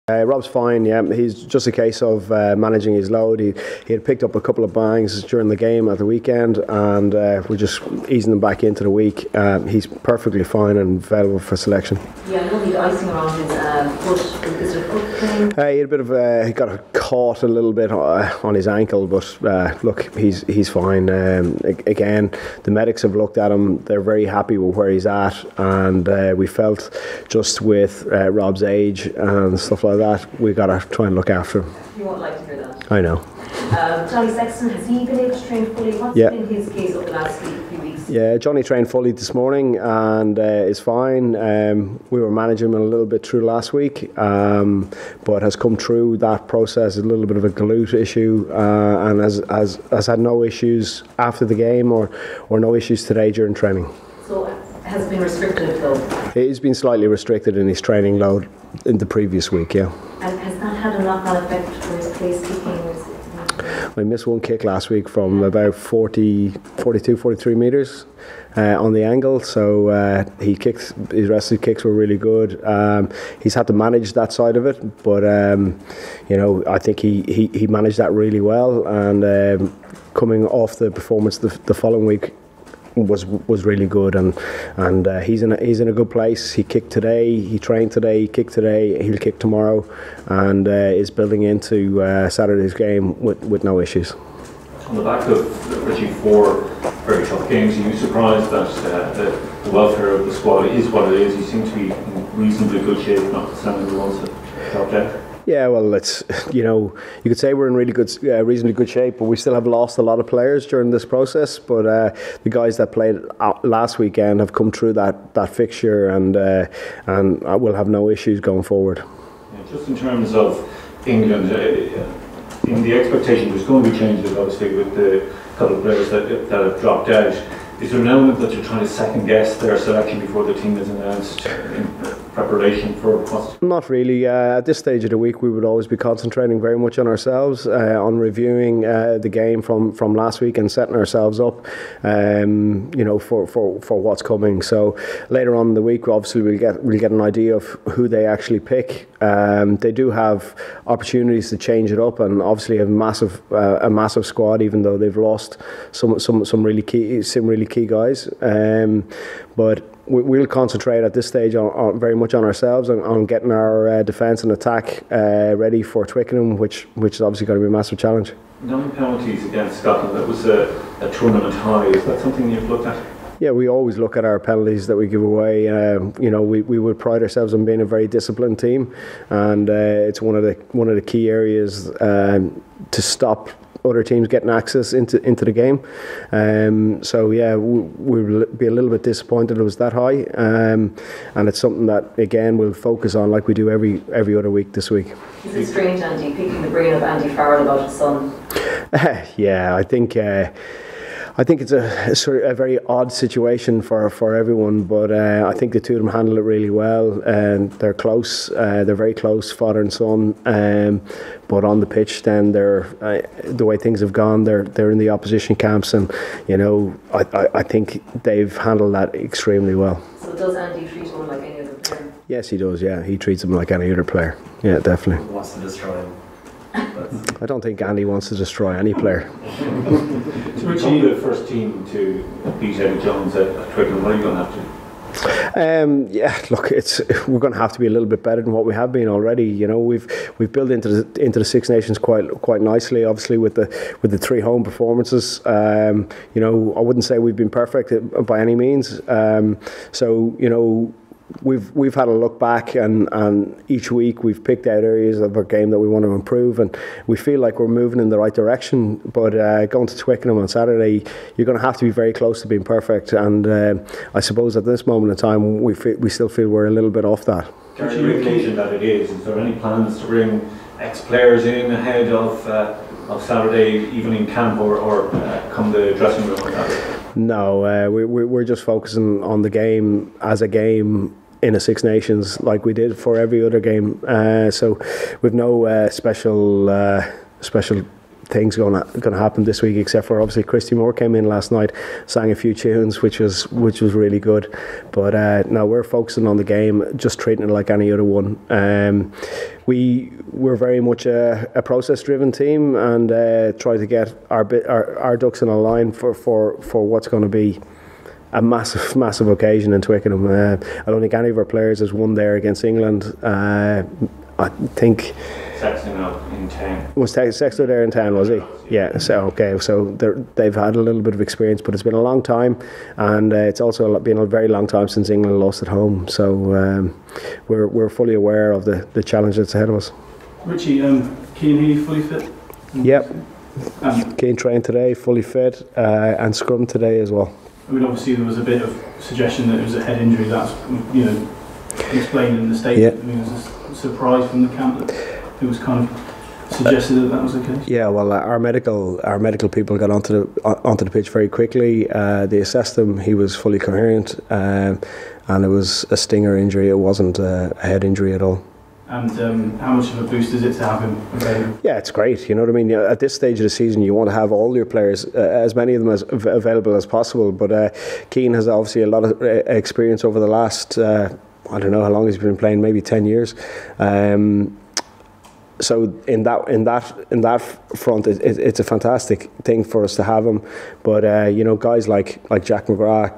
Rob's fine, yeah. He's just a case of managing his load. He had picked up a couple of bangs during the game at the weekend, and we're just easing him back into the week. He's perfectly fine and available for selection. Yeah, I know he had icing around his foot. Is it a foot thing? He had a bit of he got caught a little bit on his ankle, but look, he's fine. Again, the medics have looked at him. They're very happy with where he's at, and we felt just with Rob's age and stuff like that, we got to try and look after him. You won't like to hear that. I know. Johnny Sexton, has he been able to train fully? What's been his case over the last few weeks? Yeah, Johnny trained fully this morning and is fine. We were managing him a little bit through last week, but has come through that process, a little bit of a glute issue, and has had no issues after the game or no issues today during training. So has it been restricted though? He's been slightly restricted in his training load in the previous week, yeah. And has that had a knock-on effect for his place kicking? I missed one kick last week from about 43 metres on the angle, so his rest of the kicks were really good. He's had to manage that side of it, but I think he managed that really well, and coming off the performance the following week was really good, and he's in a good place. He kicked today, he trained today, he kicked today, he'll kick tomorrow, and is building into Saturday's game with no issues. On the back of Richie, 4 very tough games, are you surprised that the welfare of the squad is what it is? You seem to be in reasonably good shape, notwithstanding the ones that dropped out. Yeah, well, it's you could say we're in reasonably good shape, but we still have lost a lot of players during this process. But the guys that played last weekend have come through that fixture, and we'll have no issues going forward. Yeah, just in terms of England, in the expectation there's going to be changes, obviously, with the couple of players that have dropped out. Is there an element that you're trying to second guess their selection before the team is announced in preparation for what's? Not really. At this stage of the week, we would always be concentrating very much on ourselves, on reviewing the game from last week and setting ourselves up, for what's coming. So later on in the week, obviously we'll get an idea of who they actually pick. They do have opportunities to change it up, and obviously have a massive squad, even though they've lost some really key guys. But we'll concentrate at this stage on very much on ourselves and on getting our defence and attack ready for Twickenham, which is obviously going to be a massive challenge. 9 penalties against Scotland, that was a tournament high. Is that something you've looked at? Yeah, we always look at our penalties that we give away. We would pride ourselves on being a very disciplined team, and it's one of the key areas to stop other teams getting access into the game. So yeah, we'll be a little bit disappointed it was that high, and it's something that again we'll focus on like we do every other week this week. Is it strange, Andy, picking the brain of Andy Farrell about his son? Yeah, I think it's a very odd situation for everyone, but I think the two of them handle it really well, and they're close. They're very close, father and son. But on the pitch, then the way things have gone, they're in the opposition camps, and I think they've handled that extremely well. So does Andy treat him like any other player? Yes, he does. Yeah, he treats him like any other player. Yeah, definitely. He wants to destroy him. I don't think Andy wants to destroy any player. To achieve the first team to beat Eddie Jones at Twickenham, what are you going to have to do? Yeah, look, we're going to have to be a little bit better than what we have been already. We've built into the Six Nations quite nicely. Obviously, with the 3 home performances, I wouldn't say we've been perfect by any means. We've had a look back, and each week we've picked out areas of our game that we want to improve, and we feel like we're moving in the right direction. But going to Twickenham on Saturday, you're going to have to be very close to being perfect, and I suppose at this moment in time we still feel we're a little bit off that. Gary, you mentioned that it is. Is there any plans to bring ex-players in ahead of Saturday, even in camp or come the dressing room on Saturday? No, we're just focusing on the game as a game in a Six Nations like we did for every other game. So we've no special things going to happen this week, except for obviously Christy Moore came in last night, sang a few tunes, which was really good. But now we're focusing on the game, just treating it like any other one. We're very much a process-driven team, and try to get our ducks in a line for what's going to be a massive occasion in Twickenham. I don't think any of our players has won there against England. I think Sexton up in town. Was Sexton there in town, was he? Yeah, so okay, so they've had a little bit of experience, but it's been a long time, and it's also been a very long time since England lost at home, so we're fully aware of the challenge that's ahead of us. Richie, Keane Healy fully fit? Yep, Keane trained today, fully fit, and scrum today as well. I mean, obviously there was a bit of suggestion that it was a head injury. That's, explained in the statement. I mean, it was a surprise from the camp that it was kind of suggested that was the case. Yeah, well, our medical people got onto the pitch very quickly. They assessed him. He was fully coherent, and it was a stinger injury. It wasn't a head injury at all. And how much of a boost is it to have him available? Yeah, it's great. You know what I mean? At this stage of the season, you want to have all your players, as many of them as available as possible. But Keane has obviously a lot of experience over the last, I don't know how long he's been playing, maybe 10 years. So in that front, it's a fantastic thing for us to have him. But guys like Jack McGrath,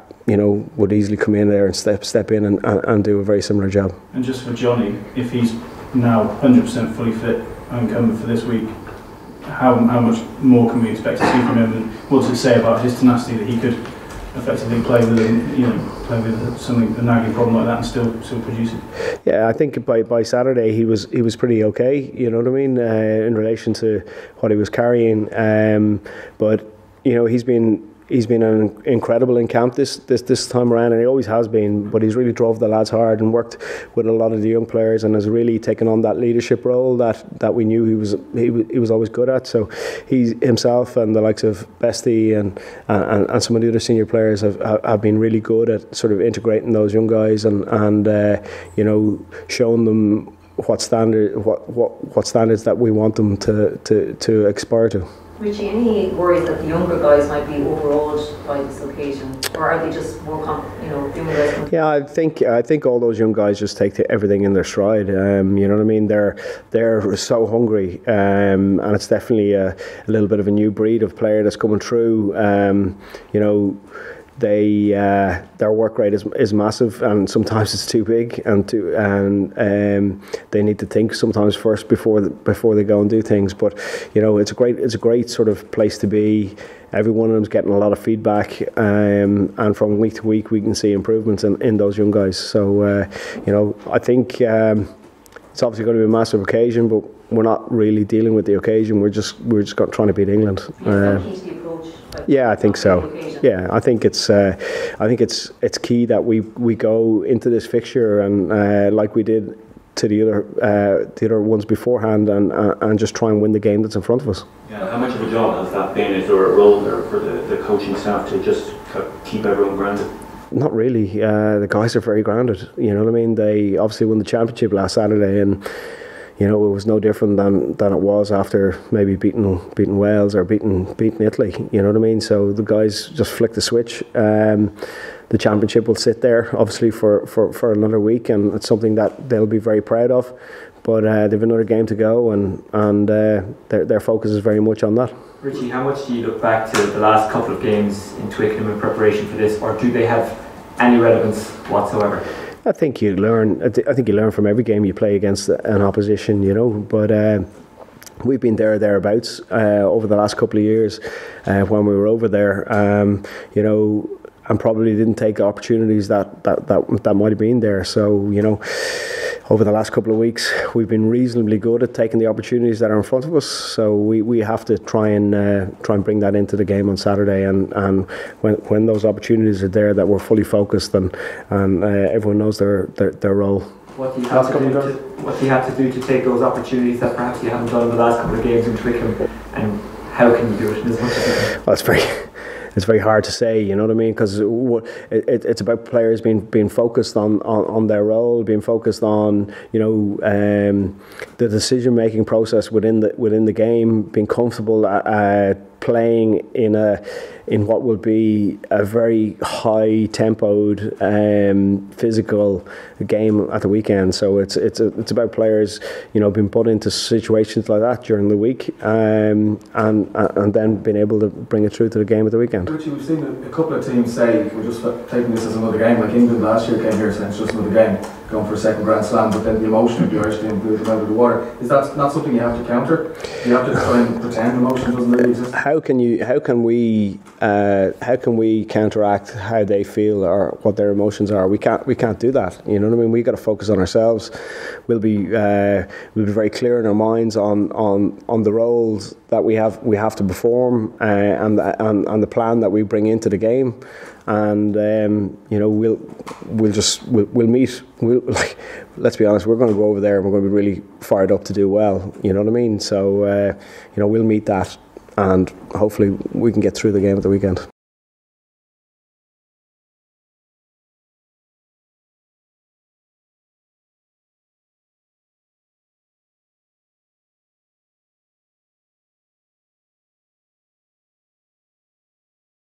would easily come in there and step in and do a very similar job. And just for Johnny, if he's now 100% fully fit and coming for this week, how much more can we expect to see from him? And what does it say about his tenacity that he could effectively play with a nagging problem like that and still produce it? Yeah, I think by Saturday he was pretty okay. You know what I mean, in relation to what he was carrying. But he's been incredible in camp this time around, and he always has been. But he's really drove the lads hard and worked with a lot of the young players, and has really taken on that leadership role that we knew he was always good at. So he himself and the likes of Bestie and some of the other senior players have been really good at sort of integrating those young guys and showing them what standards that we want them to aspire to. Richie, any worries that the younger guys might be overawed by this occasion, or are they just more doing this? Yeah, I think all those young guys just take everything in their stride. You know what I mean? They're so hungry, and it's definitely a little bit of a new breed of player that's coming through. Their work rate is massive, and sometimes it's too big, and they need to think sometimes first before they go and do things. But it's a great sort of place to be. Every one of them's getting a lot of feedback, and from week to week we can see improvements in those young guys. So I think it's obviously going to be a massive occasion, but we're not really dealing with the occasion. We're just trying to beat England. Yeah, I think so. Yeah, I think it's key that we go into this fixture and like we did to the other ones beforehand, and just try and win the game that's in front of us. Yeah, how much of a job has that been? Is there a role there for the coaching staff to just keep everyone grounded? Not really. The guys are very grounded. You know what I mean? They obviously won the championship last Saturday, and it was no different than it was after maybe beating Wales or beating Italy. You know what I mean? So the guys just flick the switch. The championship will sit there obviously for another week, and it's something that they'll be very proud of. But they've another game to go, and their focus is very much on that. Richie, how much do you look back to the last couple of games in Twickenham in preparation for this, or do they have any relevance whatsoever? I think you learn. I think you learn from every game you play against an opposition, But we've been thereabouts over the last couple of years when we were over there, and probably didn't take opportunities that might have been there. So over the last couple of weeks, we've been reasonably good at taking the opportunities that are in front of us. So we have to try and bring that into the game on Saturday, and when those opportunities are there, that we're fully focused and everyone knows their role. What do you have to do to take those opportunities that perhaps you haven't done in the last couple of games in Twickenham, and how can you do it as much as you can? Well, it's very hard to say. You know what I mean? Because it's about players being focused on their role, being focused on the decision making process within the game, being comfortable playing in what will be a very high tempoed physical game at the weekend. So it's about players being put into situations like that during the week, and then being able to bring it through to the game at the weekend. Richie, we've seen a couple of teams say we're just taking this as another game, like England last year came here saying it's just another game, going for a second Grand Slam, but then the emotion of the Irish team blew them out of the water. Is that not something you have to counter? You have to try and pretend emotion doesn't really exist? How can we counteract how they feel or what their emotions are? We can't do that. You know what I mean? We got to focus on ourselves. We'll be very clear in our minds on the roles that we have to perform, and the plan that we bring into the game, and we'll meet. Let's be honest, we're going to go over there and we're going to be really fired up to do well. You know what I mean? So we'll meet that, and hopefully we can get through the game at the weekend.